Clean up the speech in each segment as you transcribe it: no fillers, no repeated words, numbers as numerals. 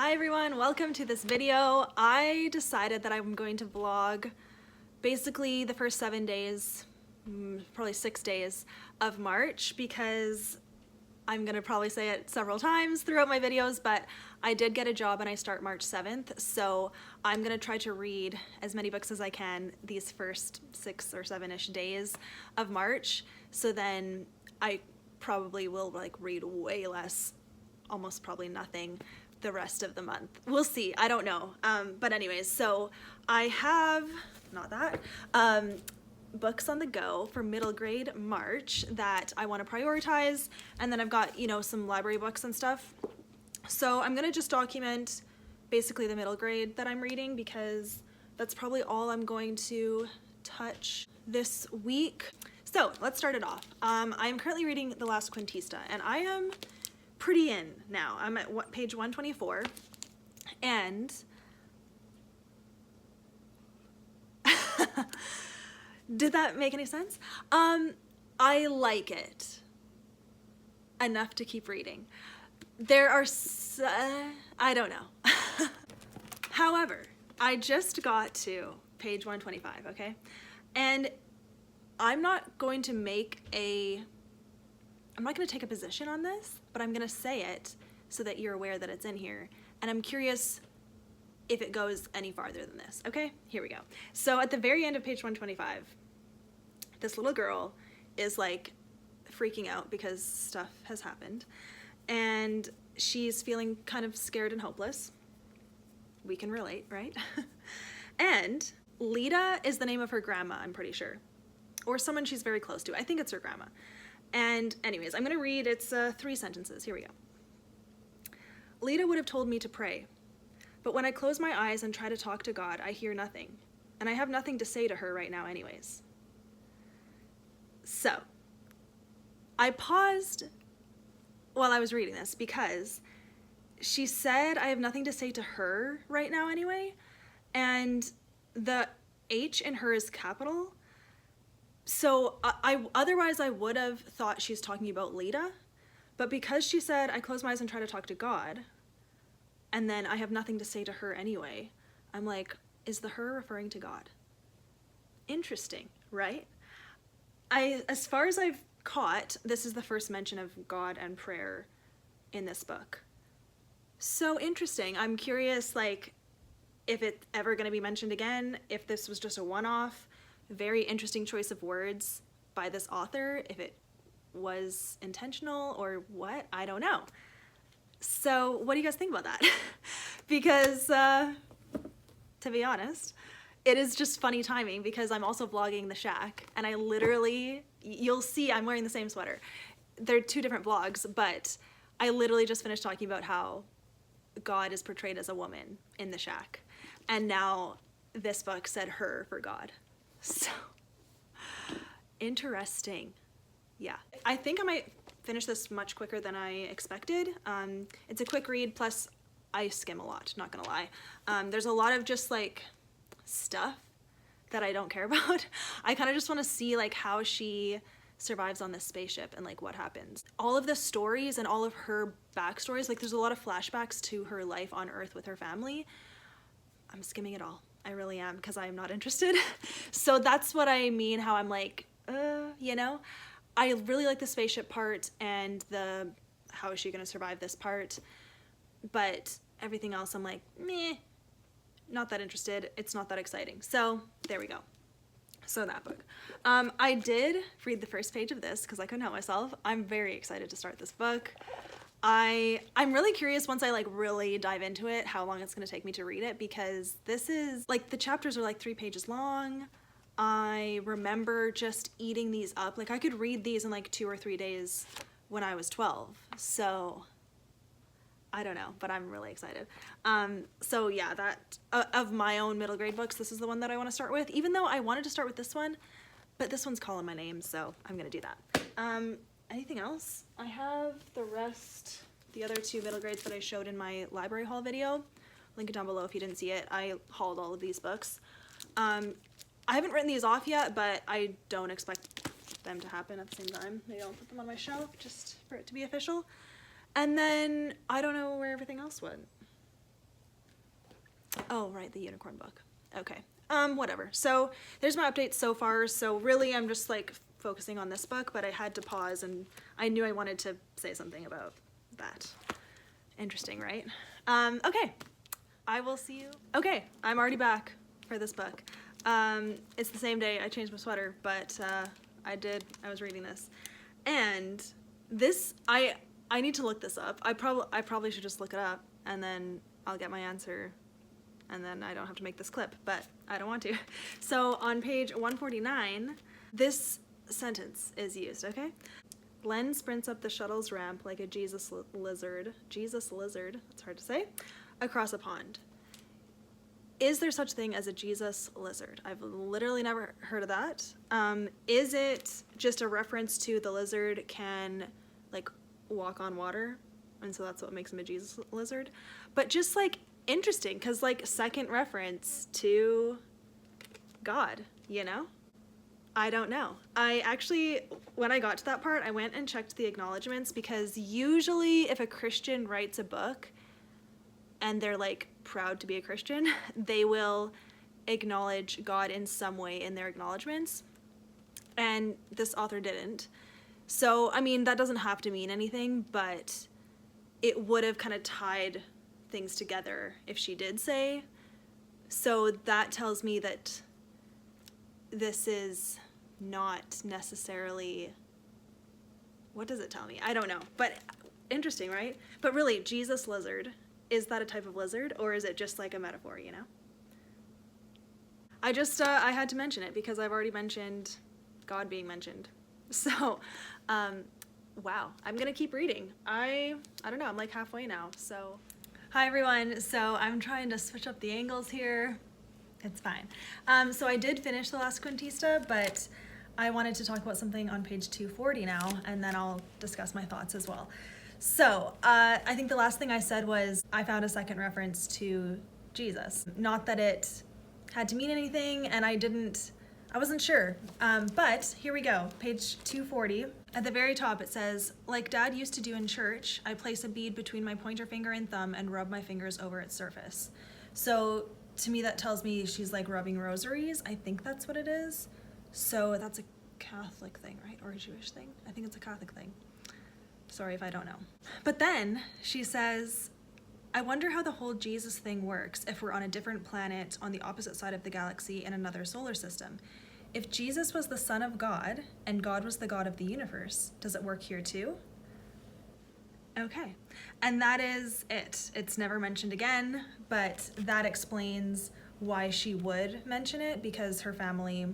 Hi everyone, welcome to this video. I decided that I'm going to vlog basically the first 7 days, probably 6 days of March, because I'm gonna probably say it several times throughout my videos, but I did get a job and I start March 7th, so I'm gonna try to read as many books as I can these first 6 or 7-ish days of March, so then I probably will like read way less, almost probably nothing, the rest of the month. We'll see, I don't know. But anyways, so I have, not that, books on the go for middle grade March that I want to prioritize, and then I've got, you know, some library books and stuff. So I'm gonna just document basically the middle grade that I'm reading, because that's probably all I'm going to touch this week. So let's start it off. I'm currently reading the last Cuentista, and I am pretty in now. I'm at page 124, and did that make any sense? I like it enough to keep reading. There are I don't know. However, I just got to page 125, okay? And I'm not going to take a position on this, but I'm gonna say it so that you're aware that it's in here. And I'm curious if it goes any farther than this, okay? Here we go. So at the very end of page 125, this little girl is like freaking out because stuff has happened, and she's feeling kind of scared and hopeless. We can relate, right? And Lita is the name of her grandma, I'm pretty sure, or someone she's very close to. I think it's her grandma. And anyways, I'm gonna read, it's 3 sentences, here we go. Lita would have told me to pray, but when I close my eyes and try to talk to God, I hear nothing, and I have nothing to say to her right now anyways. So, I paused while I was reading this because she said I have nothing to say to her right now anyway, and the H in her is capital. So otherwise I would have thought she's talking about Lita, but because she said I close my eyes and try to talk to God, and then I have nothing to say to her anyway, I'm like, is the her referring to God? Interesting, right? As far as I've caught, this is the first mention of God and prayer in this book. So interesting. I'm curious, like, if it's ever going to be mentioned again, if this was just a one-off. Very interesting choice of words by this author, if it was intentional or what, I don't know. So what do you guys think about that? Because to be honest, it is just funny timing, because I'm also vlogging the shack, and I literally, you'll see I'm wearing the same sweater. They're 2 different vlogs, but I literally just finished talking about how God is portrayed as a woman in the shack, and now this book said her for God. So interesting. Yeah, I think I might finish this much quicker than I expected. It's a quick read, plus I skim a lot, not gonna lie. There's a lot of just like stuff that I don't care about. I kind of just want to see like how she survives on this spaceship and like what happens. All of the stories and all of her backstories, like there's a lot of flashbacks to her life on Earth with her family. I'm skimming it all. I really am, because I am not interested. So that's what I mean, how I'm like, you know? I really like the spaceship part and the how is she gonna survive this part, but everything else I'm like, meh, not that interested. It's not that exciting. So there we go. So that book. I did read the first page of this because I couldn't help myself. I'm very excited to start this book. I'm really curious once I like really dive into it how long it's gonna take me to read it, because this is like, the chapters are like 3 pages long. I remember just eating these up. Like I could read these in like 2 or 3 days when I was 12. So I don't know, but I'm really excited. So yeah, that of my own middle grade books, this is the one that I want to start with, even though I wanted to start with this one, but this one's calling my name, so I'm gonna do that. Anything else? I have the rest, the other 2 middle grades that I showed in my library haul video. Link it down below if you didn't see it. I hauled all of these books. I haven't written these off yet, but I don't expect them to happen at the same time. Maybe I'll put them on my shelf just for it to be official. And then I don't know where everything else went. Oh, right, the unicorn book. Okay. Whatever. So there's my updates so far. So really I'm just like focusing on this book, but I had to pause and I knew I wanted to say something about that. Interesting, right? Okay. I will see you. Okay, I'm already back for this book. It's the same day I changed my sweater, but I was reading this. And this, I need to look this up. I probably should just look it up and then I'll get my answer and then I don't have to make this clip, but I don't want to. So on page 149, this sentence is used, okay? Len sprints up the shuttle's ramp like a Jesus lizard, it's hard to say, across a pond. Is there such thing as a Jesus lizard? I've literally never heard of that. Is it just a reference to the lizard can like walk on water? And so that's what makes him a Jesus lizard. But just like interesting, because like second reference to God, you know? I don't know. I actually, when I got to that part, I went and checked the acknowledgements because usually if a Christian writes a book and they're like proud to be a Christian, they will acknowledge God in some way in their acknowledgements. And this author didn't. So, I mean, that doesn't have to mean anything, but it would have kind of tied things together if she did say. So that tells me that this is not necessarily, what does it tell me? I don't know, but interesting, right? But really, Jesus lizard, is that a type of lizard or is it just like a metaphor, you know? I just, I had to mention it because I've already mentioned God being mentioned. So, wow, I'm gonna keep reading. I don't know, I'm like halfway now, so. Hi everyone, so I'm trying to switch up the angles here. It's fine. So I did finish the last Cuentista, but I wanted to talk about something on page 240 now, and then I'll discuss my thoughts as well. So I think the last thing I said was I found a second reference to Jesus. Not that it had to mean anything, and I wasn't sure, but here we go, page 240. At the very top it says, like Dad used to do in church, I place a bead between my pointer finger and thumb and rub my fingers over its surface. So to me that tells me she's like rubbing rosaries. I think that's what it is. So that's a Catholic thing, right? Or a Jewish thing? I think it's a Catholic thing. Sorry if I don't know. But then she says, I wonder how the whole Jesus thing works if we're on a different planet on the opposite side of the galaxy in another solar system. If Jesus was the Son of God and God was the God of the universe, does it work here too? Okay, and that is it. It's never mentioned again, but that explains why she would mention it, because her family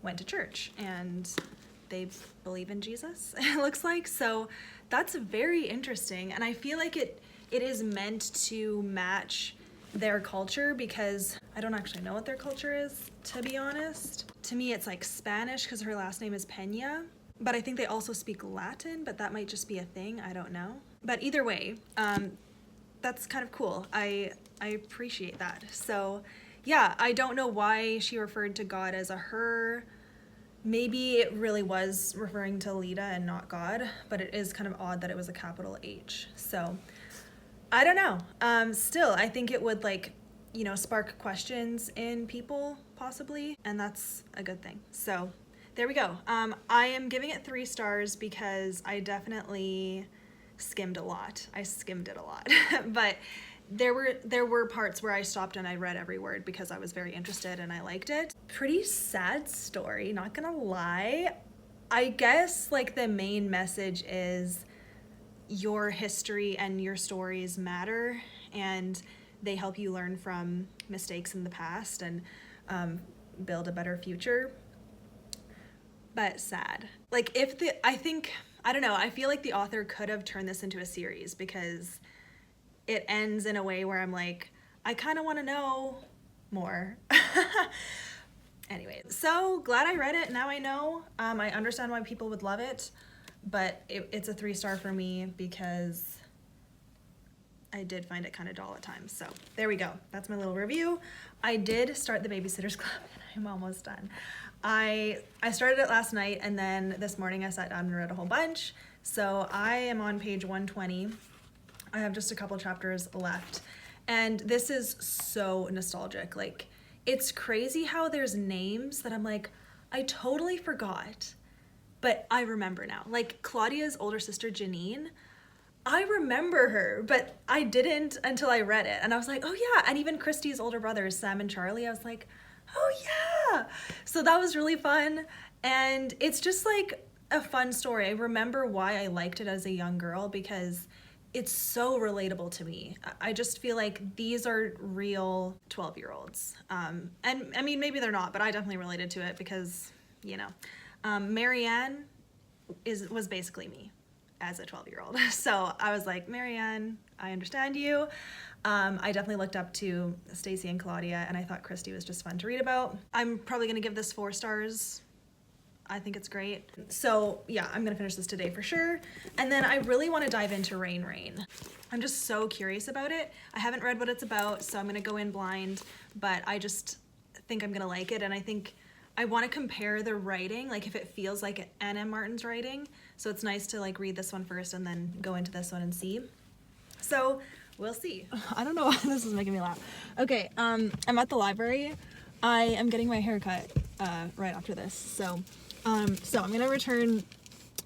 went to church and they believe in Jesus, it looks like. So that's very interesting, and I feel like it is meant to match their culture, because I don't actually know what their culture is, to be honest. To me, it's like Spanish because her last name is Peña, but I think they also speak Latin, but that might just be a thing, I don't know. But either way, that's kind of cool. I appreciate that. So yeah, I don't know why she referred to God as a her. Maybe it really was referring to Lita and not God, but it is kind of odd that it was a capital H. So I don't know. Still, I think it would spark questions in people possibly, and that's a good thing. So there we go. I am giving it 3 stars because I definitely skimmed a lot. I skimmed it a lot, but there were parts where I stopped and I read every word because I was very interested and I liked it. Pretty sad story, not gonna lie. I guess like the main message is your history and your stories matter, and they help you learn from mistakes in the past and build a better future. But sad. Like I don't know, I feel like the author could have turned this into a series, because it ends in a way where I'm like, I kind of want to know more. Anyway, so glad I read it. Now I know. I understand why people would love it, but it's a 3-star for me because I did find it kind of dull at times. So there we go. That's my little review. I did start the Babysitter's Club and I'm almost done. I started it last night, and then this morning I sat down and read a whole bunch. So I am on page 120. I have just a couple chapters left, And this is so nostalgic. Like, it's crazy how there's names that I'm like, I totally forgot, but I remember now. Like Claudia's older sister, Janine, I remember her, but I didn't until I read it. And I was like, oh yeah. And even Kristy's older brothers, Sam and Charlie, I was like, oh yeah. So that was really fun. And it's just like a fun story. I remember why I liked it as a young girl, because it's so relatable to me. I just feel like these are real 12-year-olds. And I mean, maybe they're not, but I definitely related to it because, you know, Marianne was basically me as a 12-year-old. So I was like, Marianne, I understand you. I definitely looked up to Stacy and Claudia, and I thought Kristy was just fun to read about. I'm probably gonna give this 4 stars. I think it's great. So yeah, I'm gonna finish this today for sure. And then I really wanna dive into Rain Rain. I'm just so curious about it. I haven't read what it's about, so I'm gonna go in blind, but I just think I'm gonna like it. And I think I wanna compare the writing, like if it feels like Anne M. Martin's writing. So it's nice to like read this one first and then go into this one and see. So we'll see. I don't know why this is making me laugh. Okay, I'm at the library. I am getting my hair cut right after this. So I'm gonna return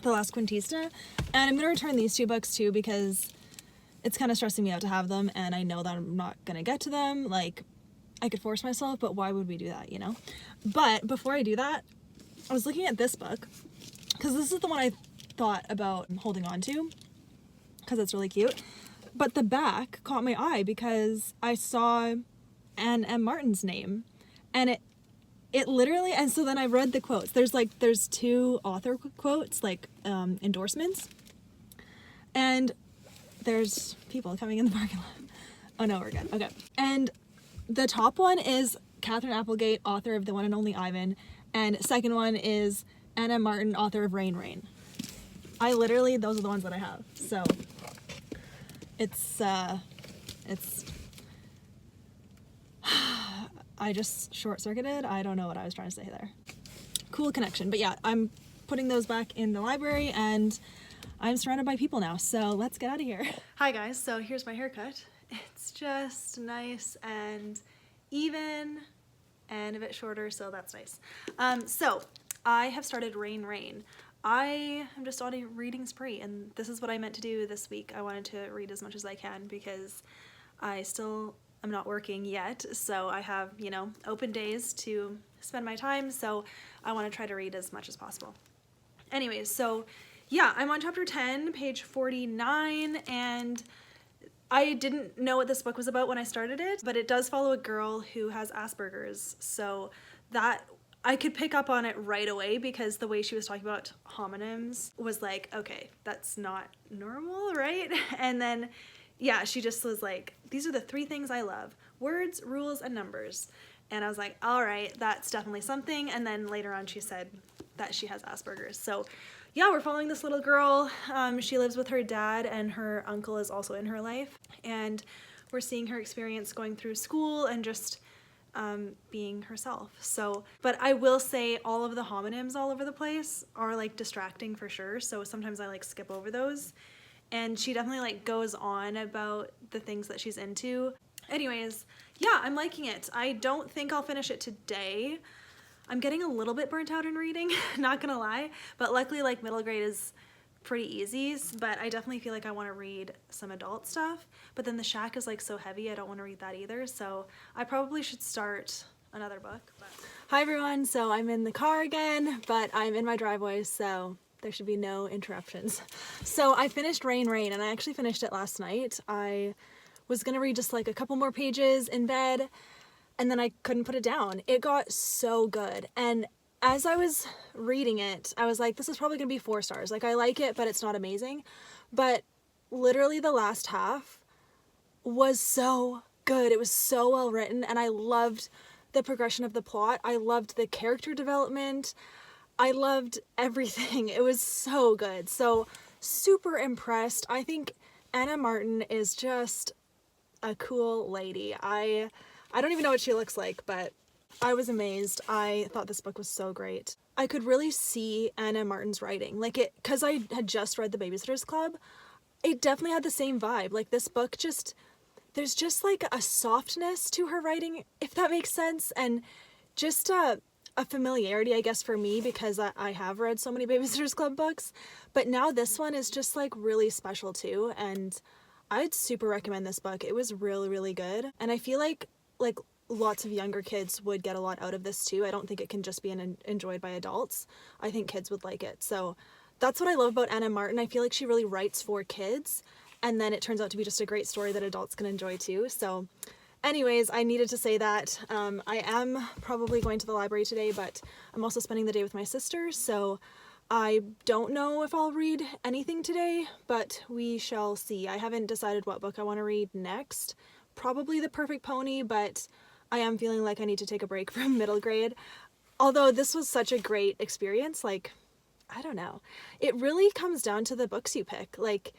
the last Cuentista, and I'm gonna return these 2 books too because it's kind of stressing me out to have them, and I know that I'm not gonna get to them. Like, I could force myself, but why would we do that, you know? But before I do that, I was looking at this book because this is the one I thought about holding on to because it's really cute. But the back caught my eye because I saw Anne M. Martin's name, and it literally, and so then I read the quotes. There's 2 author quotes, like endorsements, and there's people coming in the parking lot. Oh no, we're good. Okay. And the top one is Catherine Applegate, author of The One and Only Ivan, and second one is Anne M. Martin, author of Rain Rain. Those are the ones that I have. So it's I just short-circuited. I don't know what I was trying to say there. Cool connection. But yeah, I'm putting those back in the library, and I'm surrounded by people now, so let's get out of here. Hi guys, so here's my haircut. It's just nice and even and a bit shorter, so that's nice. So I have started Rain Rain. I am just on a reading spree, and this is what I meant to do this week. I wanted to read as much as I can because I'm not working yet, so I have, you know, open days to spend my time, so I want to try to read as much as possible. Anyways, so yeah, I'm on chapter 10, page 49, and I didn't know what this book was about when I started it, but it does follow a girl who has Asperger's, so that I could pick up on it right away because the way she was talking about homonyms was like, okay, that's not normal, right? And then, yeah, she just was like, these are the 3 things I love: words, rules, and numbers. And I was like, all right, that's definitely something. And then later on she said that she has Asperger's. So yeah, we're following this little girl. She lives with her dad, and her uncle is also in her life. And we're seeing her experience going through school and just being herself. So, but I will say all of the homonyms all over the place are like distracting for sure. So sometimes I like skip over those. And she definitely like goes on about the things that she's into. Anyways, yeah, I'm liking it. I don't think I'll finish it today. I'm getting a little bit burnt out in reading, not gonna lie, but luckily like middle grade is pretty easy, but I definitely feel like I want to read some adult stuff. But then The Shack is like so heavy, I don't want to read that either, so I probably should start another book. Hi everyone, so I'm in the car again, but I'm in my driveway, so there should be no interruptions. So I finished Rain Rain, and I actually finished it last night. I was gonna read just like a couple more pages in bed, and then I couldn't put it down. It got so good, and as I was reading it, I was like, this is probably gonna be 4 stars. Like, I like it, but it's not amazing. But literally the last half was so good. It was so well written, and I loved the progression of the plot. I loved the character development. I loved everything. It was so good. So super impressed. I think Anna Martin is just a cool lady. I don't even know what she looks like, but I was amazed. I thought this book was so great. I could really see Anna Martin's writing. Like, it, because I had just read The Babysitter's Club, it definitely had the same vibe. Like, this book just there's just like a softness to her writing, if that makes sense, and just a familiarity, I guess, for me, because I have read so many Babysitters Club books, but now this one is just like really special too, and I'd super recommend this book. It was really, really good, and I feel like lots of younger kids would get a lot out of this too. I don't think it can just be enjoyed by adults. I think kids would like it. So that's what I love about Anna Martin. I feel like she really writes for kids, and then it turns out to be just a great story that adults can enjoy too. So anyways, I needed to say that. I am probably going to the library today, but I'm also spending the day with my sister, so I don't know if I'll read anything today, but we shall see. I haven't decided what book I want to read next. Probably The Perfect Pony, but I am feeling like I need to take a break from middle grade. Although this was such a great experience, like, I don't know. It really comes down to the books you pick. Like,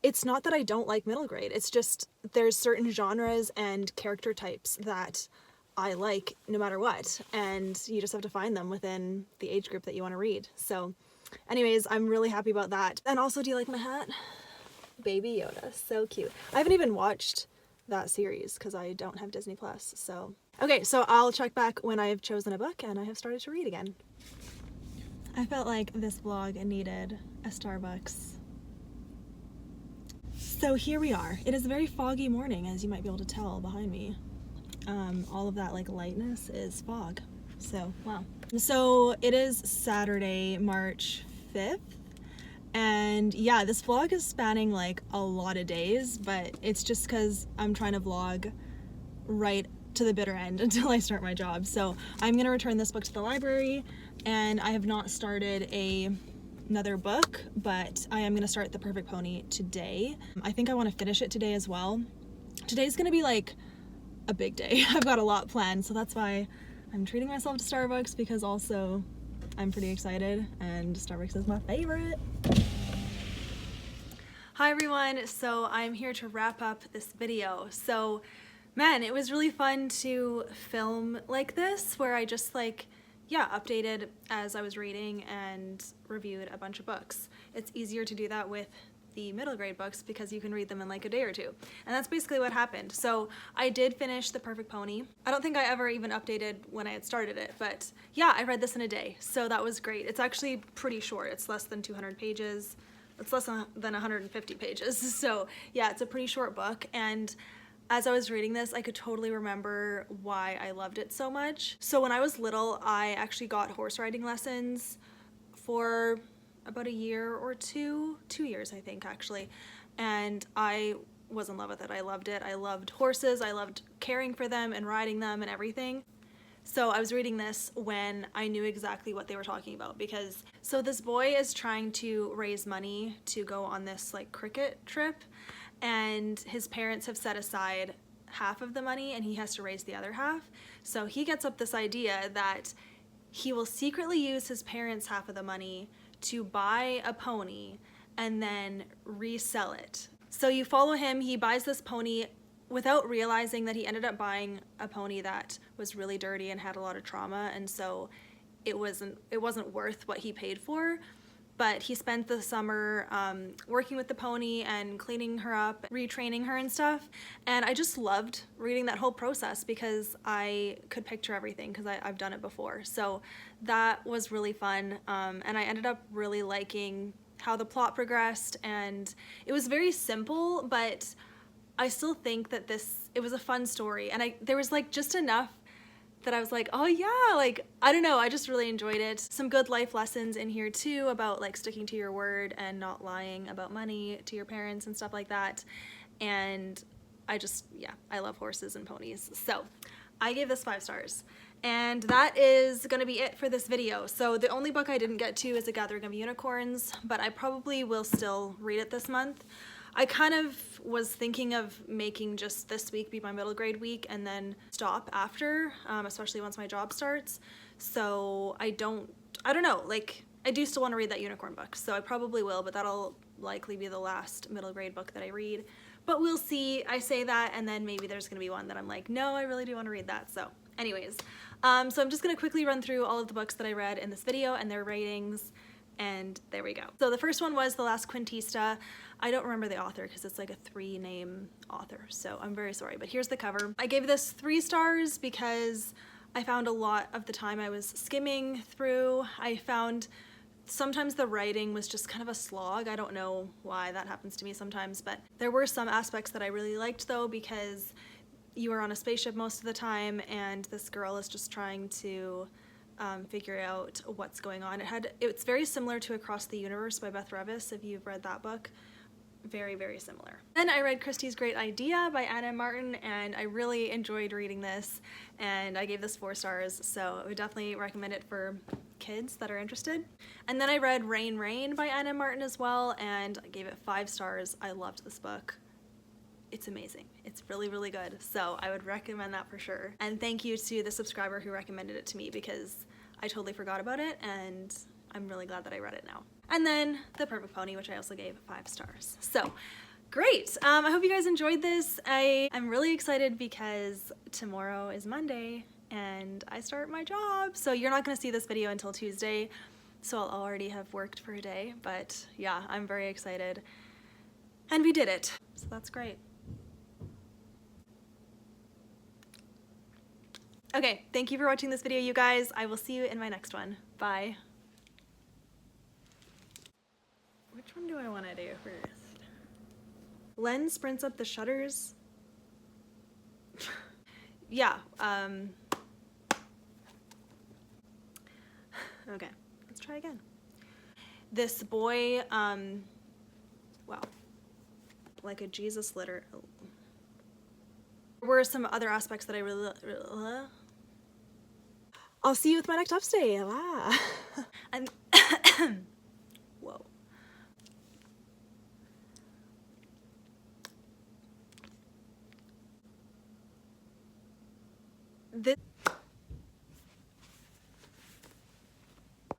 it's not that I don't like middle grade. It's just there's certain genres and character types that I like no matter what. And you just have to find them within the age group that you want to read. So anyways, I'm really happy about that. And also, do you like my hat? Baby Yoda, so cute. I haven't even watched that series because I don't have Disney Plus. So okay, so I'll check back when I've chosen a book and I have started to read again. I felt like this vlog needed a Starbucks. So here we are. It is a very foggy morning, as you might be able to tell behind me. All of that like lightness is fog. So wow. So it is Saturday, March 5th. And yeah, this vlog is spanning like a lot of days, but it's just because I'm trying to vlog right to the bitter end until I start my job. So I'm gonna return this book to the library, and I have not started another book, but I am gonna start The Perfect Pony today. I think I want to finish it today as well. Today's gonna be like a big day. I've got a lot planned, so that's why I'm treating myself to Starbucks, because also I'm pretty excited and Starbucks is my favorite. Hi everyone, so I'm here to wrap up this video. So man, it was really fun to film like this, where I just like, yeah, updated as I was reading and reviewed a bunch of books. It's easier to do that with the middle grade books because you can read them in like a day or two. And that's basically what happened. So I did finish The Perfect Pony. I don't think I ever even updated when I had started it, but yeah, I read this in a day. So that was great. It's actually pretty short. It's less than 200 pages. It's less than 150 pages. So yeah, it's a pretty short book. And as I was reading this, I could totally remember why I loved it so much. So when I was little, I actually got horse riding lessons for about a year or 2 years, I think, actually. And I was in love with it. I loved it. I loved horses. I loved caring for them and riding them and everything. So I was reading this when I knew exactly what they were talking about, because so this boy is trying to raise money to go on this like cricket trip, and his parents have set aside half of the money and he has to raise the other half. So he gets up this idea that he will secretly use his parents' half of the money to buy a pony and then resell it. So you follow him, he buys this pony without realizing that he ended up buying a pony that was really dirty and had a lot of trauma, and so it wasn't worth what he paid for. But he spent the summer working with the pony and cleaning her up, retraining her and stuff. And I just loved reading that whole process because I could picture everything because I've done it before. So that was really fun. And I ended up really liking how the plot progressed. And it was very simple, but I still think that it was a fun story. And there was like just enough that I was like, oh yeah, like, I don't know, I just really enjoyed it. Some good life lessons in here too about like sticking to your word and not lying about money to your parents and stuff like that. And I love horses and ponies. So I gave this 5 stars. And that is gonna be it for this video. So the only book I didn't get to is A Gathering of Unicorns, but I probably will still read it this month. I kind of was thinking of making just this week be my middle grade week and then stop after, especially once my job starts. So I don't know, like, I do still want to read that unicorn book, so I probably will, but that'll likely be the last middle grade book that I read. But we'll see. I say that, and then maybe there's going to be one that I'm like, no, I really do want to read that. So anyways, so I'm just going to quickly run through all of the books that I read in this video and their ratings. And there we go. So the first one was The Last Cuentista. I don't remember the author because it's like a 3-name author, so I'm very sorry, but here's the cover. I gave this 3 stars because I found a lot of the time I was skimming through, I found sometimes the writing was just kind of a slog. I don't know why that happens to me sometimes, but there were some aspects that I really liked though, because you are on a spaceship most of the time and this girl is just trying to figure out what's going on. It's very similar to Across the Universe by Beth Revis, if you've read that book. Very, very similar. Then I read Christy's Great Idea by Anna Martin, and I really enjoyed reading this, and I gave this 4 stars, so I would definitely recommend it for kids that are interested. And then I read Rain Rain by Anna Martin as well, and I gave it 5 stars. I loved this book. It's amazing. It's really, really good. So I would recommend that for sure. And thank you to the subscriber who recommended it to me, because I totally forgot about it and I'm really glad that I read it now. And then The Perfect Pony, which I also gave 5 stars. So great. I hope you guys enjoyed this. I'm really excited because tomorrow is Monday and I start my job. So you're not gonna see this video until Tuesday. So I'll already have worked for a day, but yeah, I'm very excited. And we did it. So that's great. Okay, thank you for watching this video, you guys. I will see you in my next one. Bye. Which one do I want to do first? Len sprints up the shutters. Yeah, okay, let's try again. This boy, wow, like a Jesus litter. There were some other aspects that I really, I'll see you with my next upstay. And whoa. This